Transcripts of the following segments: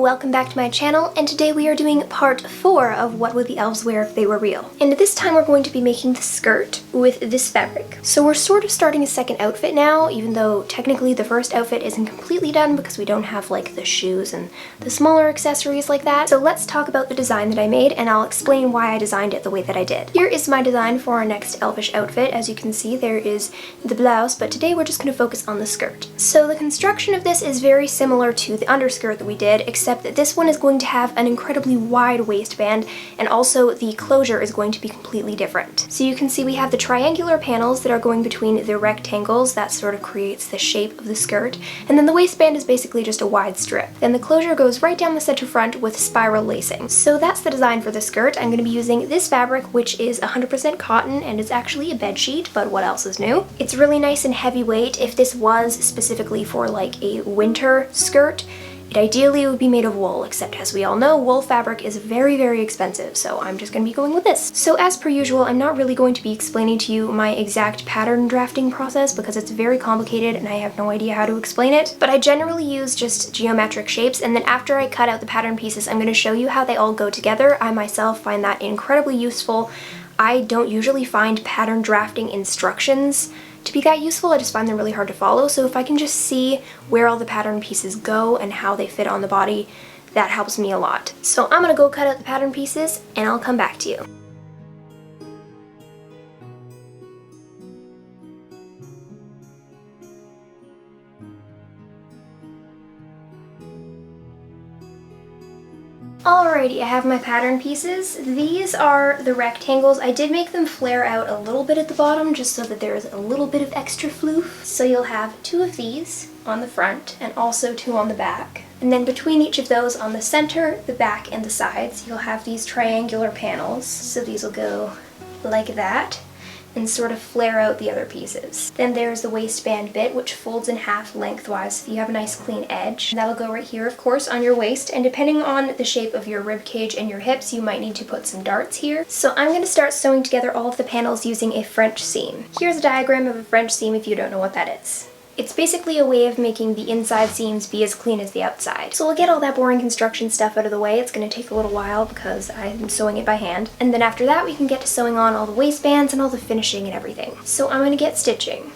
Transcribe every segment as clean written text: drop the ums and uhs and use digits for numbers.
welcome back to my channel, and today we are doing part 4 of what would the elves wear if they were real. And this time we're going to be making the skirt with this fabric. So we're sort of starting a second outfit now, even though technically the first outfit isn't completely done because we don't have like the shoes and the smaller accessories like that. So let's talk about the design that I made, and I'll explain why I designed it the way that I did. Here is my design for our next elvish outfit. As you can see, there is the blouse, but today we're just going to focus on the skirt. So the construction of this is very similar to the underskirt that we did, except that this one is going to have an incredibly wide waistband, and also the closure is going to be completely different. So you can see we have the triangular panels that are going between the rectangles that sort of creates the shape of the skirt, and then the waistband is basically just a wide strip. Then the closure goes right down the center front with spiral lacing. So that's the design for the skirt. I'm going to be using this fabric, which is 100% cotton, and it's actually a bed sheet, but what else is new? It's really nice and heavyweight. If this was specifically for like a winter skirt, it ideally would be made of wool, except as we all know, wool fabric is very, very expensive, so I'm just going to be going with this. So as per usual, I'm not really going to be explaining to you my exact pattern drafting process because it's very complicated and I have no idea how to explain it, but I generally use just geometric shapes, and then after I cut out the pattern pieces, I'm going to show you how they all go together. I myself find that incredibly useful. I don't usually find pattern drafting instructions to be that useful. I just find them really hard to follow, so if I can just see where all the pattern pieces go and how they fit on the body, that helps me a lot. So I'm gonna go cut out the pattern pieces and I'll come back to you. Alrighty, I have my pattern pieces. These are the rectangles. I did make them flare out a little bit at the bottom just so that there's a little bit of extra floof. So you'll have 2 of these on the front and also 2 on the back. And then between each of those on the center, the back, and the sides, you'll have these triangular panels. So these will go like that and sort of flare out the other pieces. Then there's the waistband bit, which folds in half lengthwise so you have a nice clean edge. That'll go right here, of course, on your waist, and depending on the shape of your rib cage and your hips, you might need to put some darts here. So I'm going to start sewing together all of the panels using a French seam. Here's a diagram of a French seam if you don't know what that is. It's basically a way of making the inside seams be as clean as the outside. So we'll get all that boring construction stuff out of the way. It's going to take a little while because I'm sewing it by hand. And then after that we can get to sewing on all the waistbands and all the finishing and everything. So I'm going to get stitching.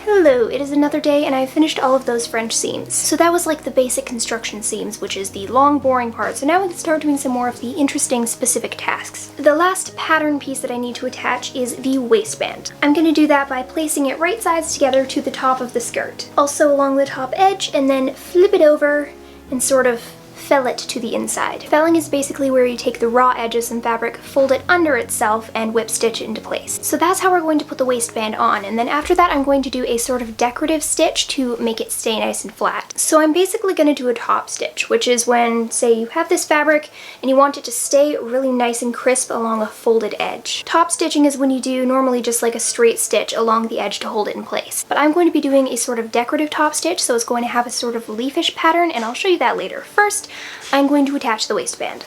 Hello, it is another day and I've finished all of those French seams. So that was like the basic construction seams, which is the long boring part. So now we can start doing some more of the interesting specific tasks. The last pattern piece that I need to attach is the waistband. I'm going to do that by placing it right sides together to the top of the skirt. Also along the top edge, and then flip it over and sort of fell it to the inside. Felling is basically where you take the raw edges and fabric, fold it under itself, and whip stitch it into place. So that's how we're going to put the waistband on, and then after that I'm going to do a sort of decorative stitch to make it stay nice and flat. So I'm basically going to do a top stitch, which is when, say, you have this fabric and you want it to stay really nice and crisp along a folded edge. Top stitching is when you do normally just like a straight stitch along the edge to hold it in place. But I'm going to be doing a sort of decorative top stitch, so it's going to have a sort of leafish pattern, and I'll show you that later. First, I'm going to attach the waistband.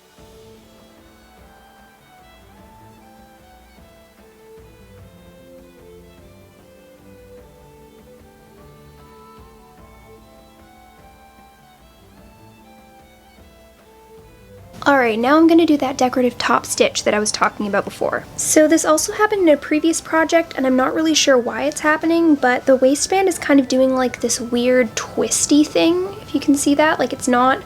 Alright, now I'm going to do that decorative top stitch that I was talking about before. So this also happened in a previous project, and I'm not really sure why it's happening, but the waistband is kind of doing like this weird twisty thing, if you can see that. Like it's not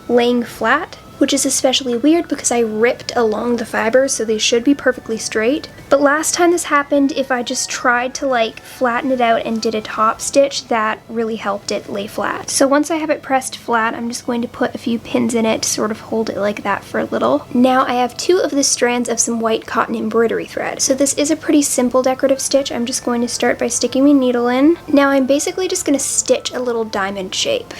laying flat, which is especially weird because I ripped along the fibers, so they should be perfectly straight. But last time this happened, if I just tried to like flatten it out and did a top stitch, that really helped it lay flat. So once I have it pressed flat, I'm just going to put a few pins in it to sort of hold it like that for a little. Now I have 2 of the strands of some white cotton embroidery thread. So this is a pretty simple decorative stitch. I'm just going to start by sticking my needle in. Now I'm basically just going to stitch a little diamond shape.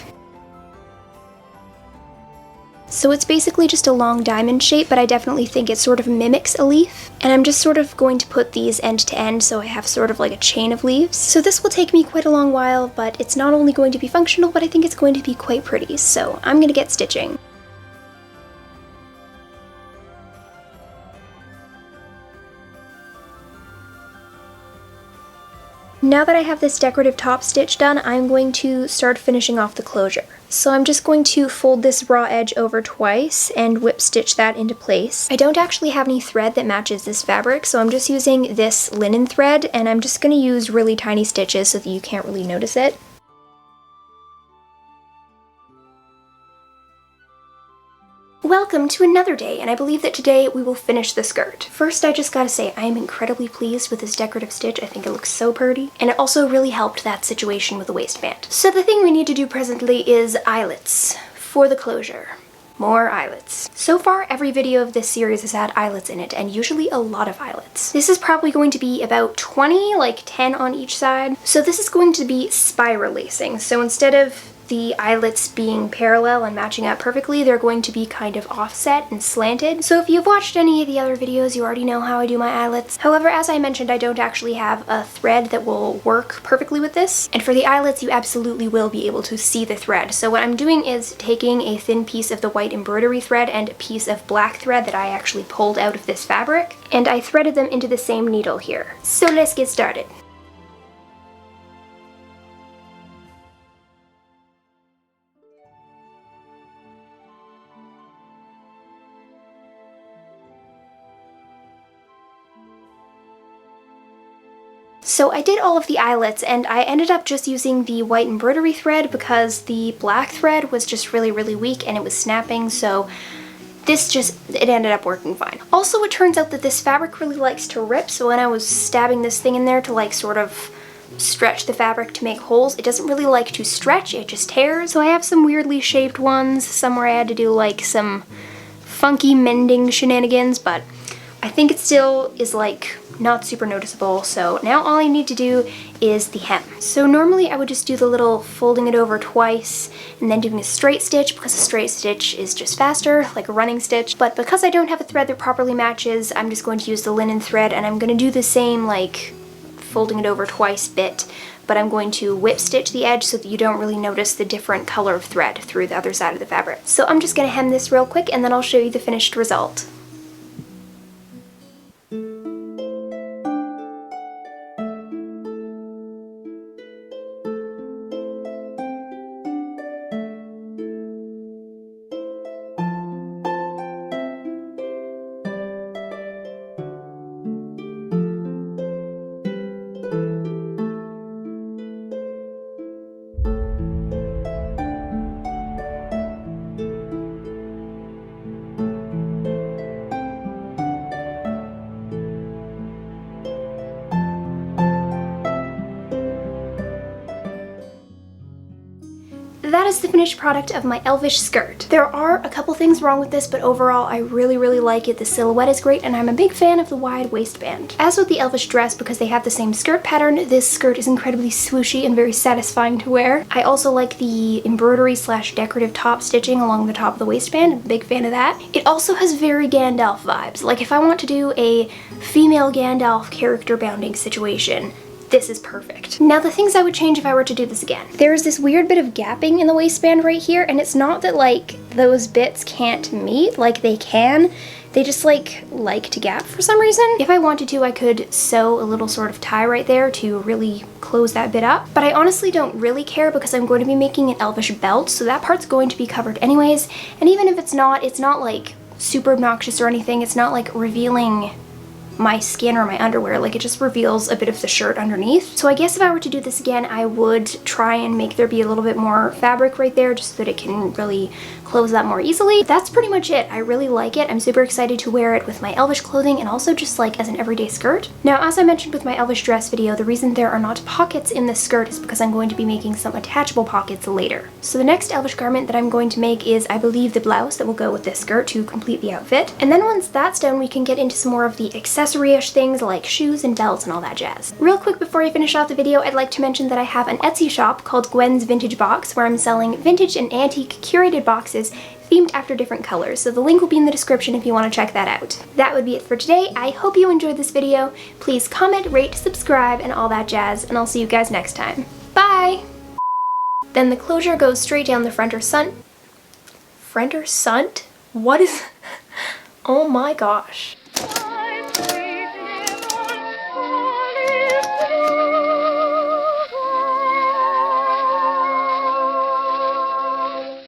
So it's basically just a long diamond shape, but I definitely think it sort of mimics a leaf. And I'm just sort of going to put these end to end so I have sort of like a chain of leaves. So this will take me quite a long while, but it's not only going to be functional, but I think it's going to be quite pretty. So I'm gonna get stitching. Now that I have this decorative top stitch done, I'm going to start finishing off the closure. So I'm just going to fold this raw edge over twice and whip stitch that into place. I don't actually have any thread that matches this fabric, so I'm just using this linen thread, and I'm just going to use really tiny stitches so that you can't really notice it. Welcome to another day, and I believe that today we will finish the skirt. First, I just gotta say, I am incredibly pleased with this decorative stitch. I think it looks so pretty, and it also really helped that situation with the waistband. So the thing we need to do presently is eyelets for the closure. More eyelets. So far, every video of this series has had eyelets in it, and usually a lot of eyelets. This is probably going to be about 20, like 10 on each side. So this is going to be spiral lacing. So instead of the eyelets being parallel and matching up perfectly, they're going to be kind of offset and slanted. So if you've watched any of the other videos, you already know how I do my eyelets. However, as I mentioned, I don't actually have a thread that will work perfectly with this. And for the eyelets, you absolutely will be able to see the thread. So what I'm doing is taking a thin piece of the white embroidery thread and a piece of black thread that I actually pulled out of this fabric, and I threaded them into the same needle here. So let's get started. So I did all of the eyelets, and I ended up just using the white embroidery thread because the black thread was just really weak and it was snapping, so it ended up working fine. Also, it turns out that this fabric really likes to rip, so when I was stabbing this thing in there to like sort of stretch the fabric to make holes, it doesn't really like to stretch, it just tears. So I have some weirdly shaped ones, some where I had to do like some funky mending shenanigans, but I think it still is like not super noticeable. So now all I need to do is the hem. So normally I would just do the little folding it over twice and then doing a straight stitch, because a straight stitch is just faster, like a running stitch. But because I don't have a thread that properly matches, I'm just going to use the linen thread, and I'm going to do the same like folding it over twice bit, but I'm going to whip stitch the edge so that you don't really notice the different color of thread through the other side of the fabric. So I'm just going to hem this real quick and then I'll show you the finished result. That is the finished product of my Elvish skirt. There are a couple things wrong with this, but overall I really like it. The silhouette is great, and I'm a big fan of the wide waistband. As with the Elvish dress, because they have the same skirt pattern, this skirt is incredibly swooshy and very satisfying to wear. I also like the embroidery / decorative top stitching along the top of the waistband. I'm a big fan of that. It also has very Gandalf vibes. Like if I want to do a female Gandalf character bounding situation, this is perfect. Now the things I would change if I were to do this again. There's this weird bit of gapping in the waistband right here, and it's not that like those bits can't meet, like they can. They just like to gap for some reason. If I wanted to, I could sew a little sort of tie right there to really close that bit up. But I honestly don't really care because I'm going to be making an Elvish belt, so that part's going to be covered anyways. And even if it's not like super obnoxious or anything. It's not like revealing my skin or my underwear, like it just reveals a bit of the shirt underneath. So I guess if I were to do this again, I would try and make there be a little bit more fabric right there just so that it can really close that more easily. But that's pretty much it. I really like it. I'm super excited to wear it with my Elvish clothing and also just like as an everyday skirt. Now, as I mentioned with my Elvish dress video, the reason there are not pockets in this skirt is because I'm going to be making some attachable pockets later. So the next Elvish garment that I'm going to make is, I believe, the blouse that will go with this skirt to complete the outfit. And then once that's done, we can get into some more of the accessory-ish things like shoes and belts and all that jazz. Real quick before I finish off the video, I'd like to mention that I have an Etsy shop called Gwen's Vintage Box where I'm selling vintage and antique curated boxes themed after different colors. So the link will be in the description if you want to check that out. That would be it for today. I hope you enjoyed this video. Please comment, rate, subscribe, and all that jazz, and I'll see you guys next time. Bye! Then the closure goes straight down the front or front? What is... Oh my gosh.